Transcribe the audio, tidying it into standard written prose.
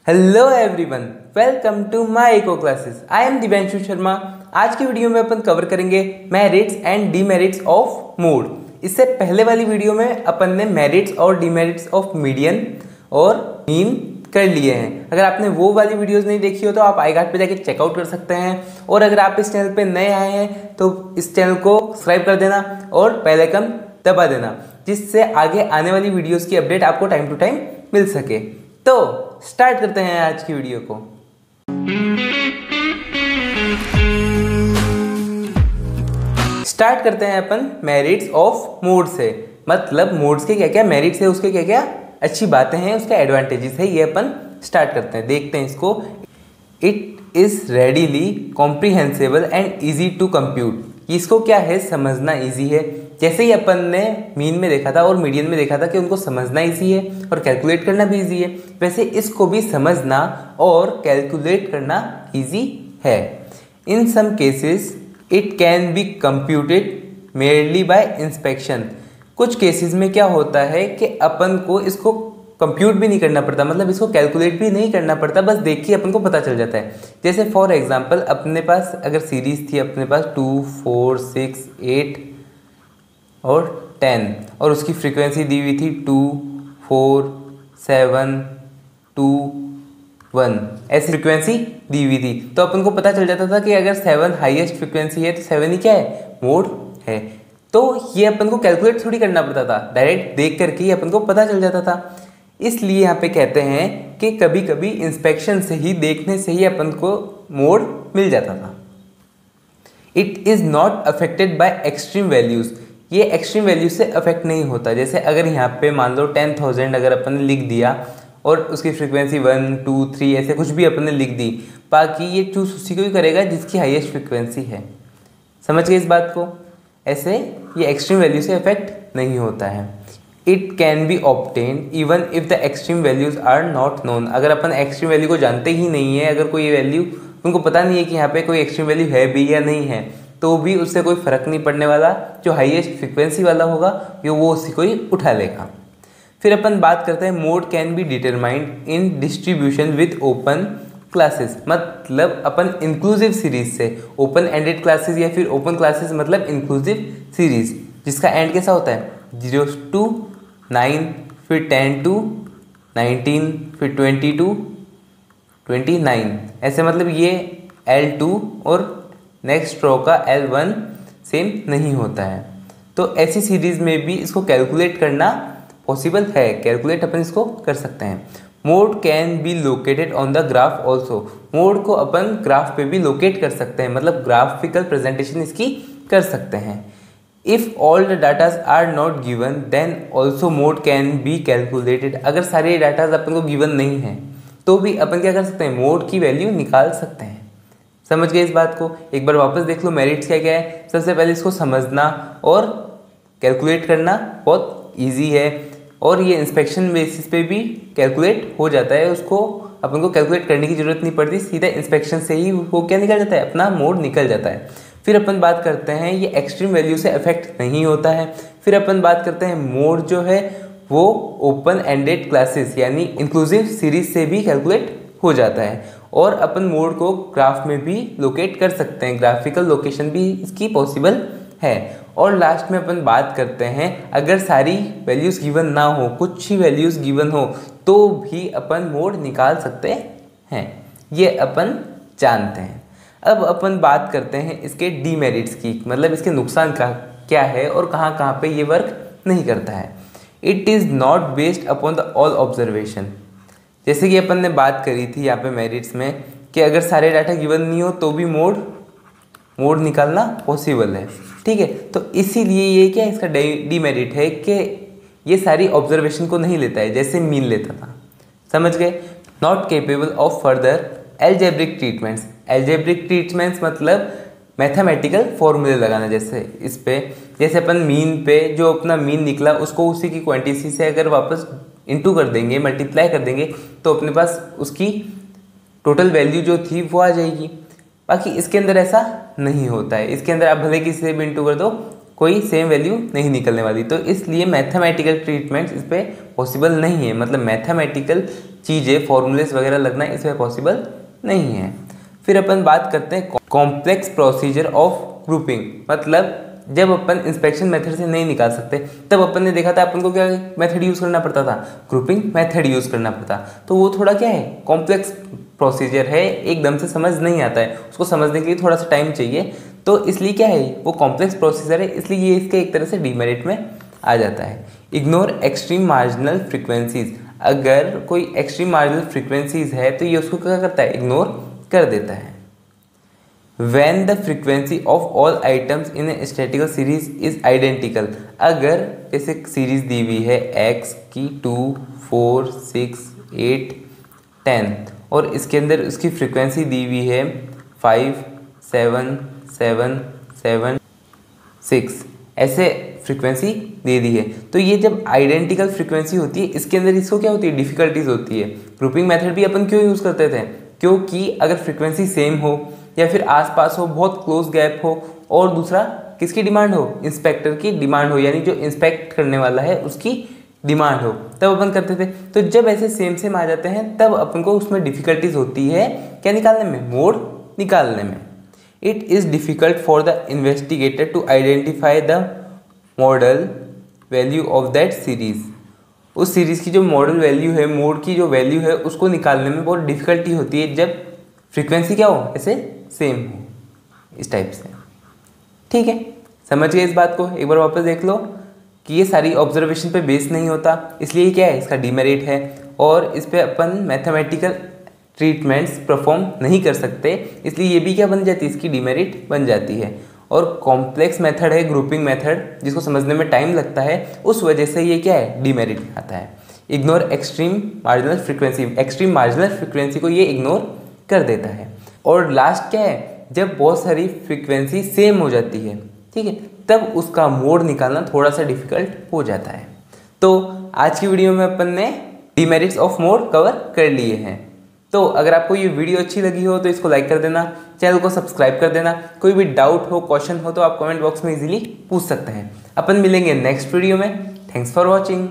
Hello everyone, welcome to my eco classes. I am Divyanshu Sharma. आज की video में अपन कवर करेंगे merits and demerits of mode. इससे पहले वाली वीडियो में अपन ने मेरिट्स और डीमेरिट्स ऑफ मीडियन और मीन कर लिए हैं। अगर आपने वो वाली वीडियोस नहीं देखी हो तो आप आईगार्ड पे जाके चेकआउट कर सकते हैं। और अगर आप इस चैनल पे नए आए हैं तो इस चैनल को सब्सक्राइब कर देना और बेल आइकन दबा देना, जिससे आगे आने वाली वीडियोस की अपडेट आपको टाइम टू टाइम मिल सके। तो स्टार्ट करते हैं आज की वीडियो को। स्टार्ट करते हैं अपन मेरिट्स ऑफ मोड से, मतलब मोड्स के क्या क्या मेरिट्स है, उसके क्या क्या अच्छी बातें हैं, उसके एडवांटेजेस है, ये अपन स्टार्ट करते हैं। देखते हैं इसको। It is readily comprehensible and easy to compute. इसको क्या है, समझना इजी है। जैसे ही अपन ने मीन में देखा था और मीडियन में देखा था कि उनको समझना इजी है और कैलकुलेट करना भी इजी है, वैसे इसको भी समझना और कैलकुलेट करना इजी है। In some cases it can be computed merely by inspection. कुछ केसेस में क्या होता है कि अपन को इसको कंप्यूट भी नहीं करना पड़ता, मतलब इसको कैलकुलेट भी नहीं करना पड़ता, बस देख के अपन को पता चल जाता है। जैसे फॉर एग्जांपल अपने पास अगर सीरीज थी, अपने पास 2, 4, 6, 8 और 10 और उसकी फ्रीक्वेंसी दी हुई थी 2, 4, 7, 2, 1, ऐसी फ्रीक्वेंसी दी हुई थी। तो अपन को पता चल जाता था कि अगर 7 हाईएस्ट फ्रीक्वेंसी है तो 7 ही क्या है, मोड है। तो ये अपन को कैलकुलेट थोड़ी करना पड़ता था, डायरेक्ट देख करके ही अपन को पता चल जाता था। इसलिए यहाँ पे कहते हैं कि कभी कभी इंस्पेक्शन से ही, देखने से ही अपन को मोड मिल जाता था। It is not affected by extreme values. ये एक्सट्रीम वैल्यू से अफेक्ट नहीं होता। जैसे अगर यहाँ पे मान लो 10,000 अगर अपन ने लिख दिया और उसकी फ्रीक्वेंसी 1, 2, 3 ऐसे कुछ भी अपन ने लिख दी, बाकी ये चूज उसी को ही करेगा जिसकी हाईएस्ट फ्रीक्वेंसी है। समझ गए इस बात को? ऐसे ये एक्सट्रीम वैल्यू से अफेक्ट नहीं होता है। It can be obtain even if the extreme values are not known. अगर अपन एक्सट्रीम वैल्यू को जानते ही नहीं है, अगर कोई वैल्यू उनको पता नहीं है कि यहाँ पे कोई एक्सट्रीम वैल्यू है भी या नहीं है, तो भी उससे कोई फर्क नहीं पड़ने वाला। जो हाईएस्ट फ्रीक्वेंसी वाला होगा वो उसी को ही उठा लेगा। फिर अपन बात करते हैं mode can be determined in distribution with open classes. मतलब अपन इंक्लूसिव सीरीज से, ओपन एंडेड क्लासेस या फिर ओपन क्लासेस मतलब इंक्लूसिव सीरीज, जिसका एंड कैसा होता है 0 to 9, फिर 10 to 19, फिर 20 to 29, ऐसे मतलब ये L2 और नेक्स्ट रो का L1 सेम नहीं होता है। तो ऐसी सीरीज में भी इसको कैलकुलेट करना पॉसिबल है, कैलकुलेट अपन इसको कर सकते हैं। Mode can be located on the graph also. Mode को अपन ग्राफ पे भी लोकेट कर सकते हैं, मतलब ग्राफिकल प्रेजेंटेशन इसकी कर सकते हैं। If all the datas are not given then also mode can be calculated. अगर सारे डाटाज अपन को गिवन नहीं है तो भी अपन क्या कर सकते हैं, मोड की वैल्यू निकाल सकते हैं। समझ गए इस बात को? एक बार वापस देख लो मेरिट्स क्या क्या है। सबसे पहले इसको समझना और कैलकुलेट करना बहुत इजी है, और ये इंस्पेक्शन बेसिस पे भी कैलकुलेट हो जाता है। उसको अपन को कैलकुलेट करने की जरूरत नहीं पड़ती, सीधा इंस्पेक्शन से ही वो क्या निकल जाता है, अपना मोड निकल जाता है। फिर अपन बात करते हैं ये एक्सट्रीम वैल्यू से अफेक्ट नहीं होता है। फिर अपन बात करते हैं मोड जो है वो ओपन एंडेड क्लासेस यानी इंक्लूसिव सीरीज से भी कैलकुलेट हो जाता है, और अपन मोड को ग्राफ में भी लोकेट कर सकते हैं, ग्राफिकल लोकेशन भी इसकी पॉसिबल है। और लास्ट में अपन बात करते हैं अगर सारी वैल्यूज़ गिवन ना हो, कुछ ही वैल्यूज़ गिवन हो, तो भी अपन मोड निकाल सकते हैं। ये अपन जानते हैं। अब अपन बात करते हैं इसके डीमेरिट्स की, मतलब इसके नुकसान का क्या है और कहाँ कहाँ पे ये वर्क नहीं करता है। It is not based upon the all observation. जैसे कि अपन ने बात करी थी यहाँ पे मेरिट्स में कि अगर सारे डाटा गिवन नहीं हो तो भी मोड निकालना पॉसिबल है, ठीक है। तो इसीलिए ये क्या इसका डीमेरिट है कि ये सारी ऑब्जर्वेशन को नहीं लेता है, जैसे मीन लेता था। समझ गए? Not capable of further algebraic treatments. Algebraic treatments मतलब मैथमेटिकल फॉर्मूले लगाना। जैसे इस पे, जैसे अपन मीन पे जो अपना मीन निकला उसको उसी की क्वांटिटी से अगर वापस इंटू कर देंगे, मल्टीप्लाई कर देंगे, तो अपने पास उसकी टोटल वैल्यू जो थी वो आ जाएगी। बाकी इसके अंदर ऐसा नहीं होता है। इसके अंदर आप भले किसी से भी इंटू कर दो, कोई सेम वैल्यू नहीं निकलने वाली। तो इसलिए मैथमेटिकल ट्रीटमेंट इस पर पॉसिबल नहीं है, मतलब मैथमेटिकल चीज़ें फॉर्मूलेस वगैरह लगना इसमें पॉसिबल नहीं है। फिर अपन बात करते हैं कॉम्प्लेक्स प्रोसीजर ऑफ ग्रुपिंग, मतलब जब अपन इंस्पेक्शन मेथड से नहीं निकाल सकते तब अपन ने देखा था अपन को क्या मेथड यूज़ करना पड़ता था, ग्रुपिंग मेथड यूज़ करना पड़ता। तो वो थोड़ा क्या है, कॉम्प्लेक्स प्रोसीजर है, एकदम से समझ नहीं आता है, उसको समझने के लिए थोड़ा सा टाइम चाहिए। तो इसलिए क्या है, वो कॉम्प्लेक्स प्रोसीजर है, इसलिए ये इसके एक तरह से डीमेरिट में आ जाता है। इग्नोर एक्सट्रीम मार्जिनल फ्रिक्वेंसीज, अगर कोई एक्सट्रीम मार्जिनल फ्रिक्वेंसीज है तो ये उसको क्या करता है, इग्नोर कर देता है। When the frequency of all items in a statistical series is identical, अगर जैसे सीरीज दी हुई है x की 2, 4, 6, 8, 10 और इसके अंदर उसकी फ्रीक्वेंसी दी हुई है 5, 7, 7, 7, 6, ऐसे फ्रीक्वेंसी दे दी है। तो ये जब आइडेंटिकल फ्रीक्वेंसी होती है इसके अंदर इसको क्या होती है, डिफिकल्टीज होती है। ग्रुपिंग मेथड भी अपन क्यों यूज़ करते थे, क्योंकि अगर फ्रीक्वेंसी सेम हो या फिर आसपास हो, बहुत क्लोज गैप हो, और दूसरा किसकी डिमांड हो, इंस्पेक्टर की डिमांड हो, यानी जो इंस्पेक्ट करने वाला है उसकी डिमांड हो, तब अपन करते थे। तो जब ऐसे सेम सेम आ जाते हैं तब अपन को उसमें डिफिकल्टीज होती है क्या निकालने में, मोड निकालने में। It is difficult for the investigator to identify the modal value of that series, उस सीरीज़ की जो मॉडल वैल्यू है, मोड की जो वैल्यू है उसको निकालने में बहुत डिफिकल्टी होती है जब फ्रीक्वेंसी क्या हो, ऐसे सेम हो, इस टाइप से। ठीक है, समझ गए इस बात को, एक बार वापस देख लो कि ये सारी ऑब्जर्वेशन पे बेस नहीं होता, इसलिए क्या है, इसका डीमेरिट है और इस पे अपन मैथमेटिकल ट्रीटमेंट्स परफॉर्म नहीं कर सकते, इसलिए ये भी क्या बन जाती है, इसकी डीमेरिट बन जाती है। और कॉम्प्लेक्स मेथड है ग्रुपिंग मेथड, जिसको समझने में टाइम लगता है, उस वजह से ये क्या है, डीमेरिट आता है। Ignore extreme marginal frequency, extreme marginal frequency को ये इग्नोर कर देता है। और लास्ट क्या है, जब बहुत सारी फ्रीक्वेंसी सेम हो जाती है, ठीक है, तब उसका मोड निकालना थोड़ा सा डिफिकल्ट हो जाता है। तो आज की वीडियो में अपन ने डीमेरिट्स ऑफ मोड कवर कर लिए हैं। तो अगर आपको ये वीडियो अच्छी लगी हो तो इसको लाइक कर देना, चैनल को सब्सक्राइब कर देना। कोई भी डाउट हो, क्वेश्चन हो तो आप कमेंट बॉक्स में इजीली पूछ सकते हैं। अपन मिलेंगे नेक्स्ट वीडियो में। Thanks for watching.